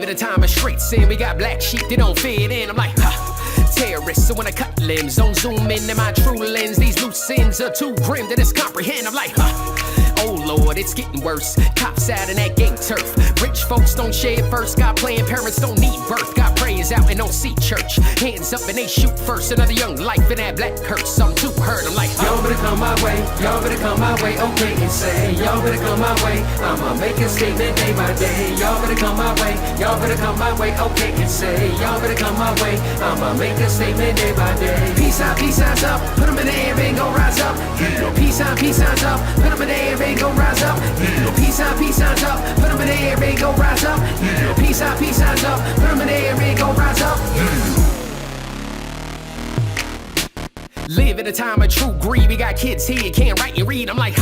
Live in a time of straight sin. We got black sheep that don't fit in. I'm like, terrorists, so when I cut limbs, don't zoom into my true lens. These loose ends are too grim to just comprehend. I'm like, oh Lord, it's getting worse. Cops out in that gate turf. Rich folks don't share first. Got playing parents don't need birth. Got prayers out and don't see church. Hands up and they shoot first. Another young life in that black curse. I'm too hurt. I'm like, y'all better come my way. Y'all better come my way. Okay, and say, y'all better come my way. I'ma make a statement day by day. Y'all better come my way. Y'all better come my way. Okay, and say, y'all better come my way. I'ma make a statement day by day. Peace signs up. Put them in the air and go rise up. Peace signs up. Put them in the air and go rise up. Peace signs up. Put them in the air and go rise up. Peace signs up. Put them in the air and go rise up. Live in a time of true greed. We got kids here, can't write and read. I'm like,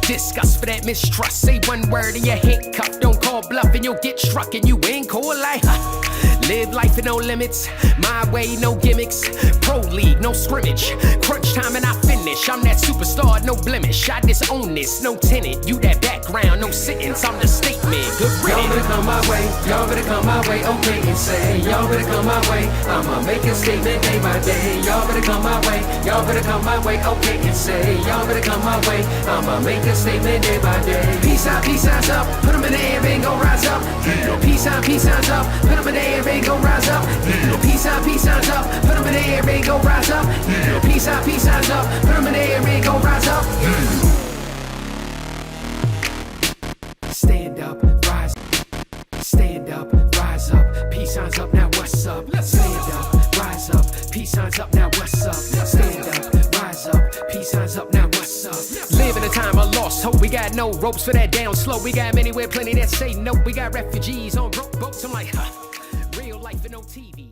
disgust for that mistrust. Say one word and you're handcuffed. Don't call bluff and you'll get struck and you ain't cool like, live life with no limits. My way, no gimmicks. Pro league, no scrimmage. Crunch time and I finish. I'm that superstar, no blemish. I disown this, no tenant. You that background, no sentence. I'm the statement. Good riddance. Y'all better come my way. Y'all better come my way. Okay, and say, y'all better come my way. I'ma make a statement day by day. Y'all better come my way. Y'all better come my way. Okay, and say, y'all better come my way. I'ma make a statement day by day. Peace signs up. Put them in the air and go rise up. Peace signs up. Put them in the air and go rise up. Peace signs up. Put them in the air and go rise up. Peace signs up. Put them in the air and go rise up. Stand up, rise. Stand up, rise up. Peace signs up. Now what's up? Stand up, rise up. Peace signs up. Now what's up? Stand up, rise up. Peace signs up. Now what's up? Live in a time of lost hope. We got no ropes for that down slow. We got many with plenty that say no. We got refugees on broke boats. I'm like, real life and no TV.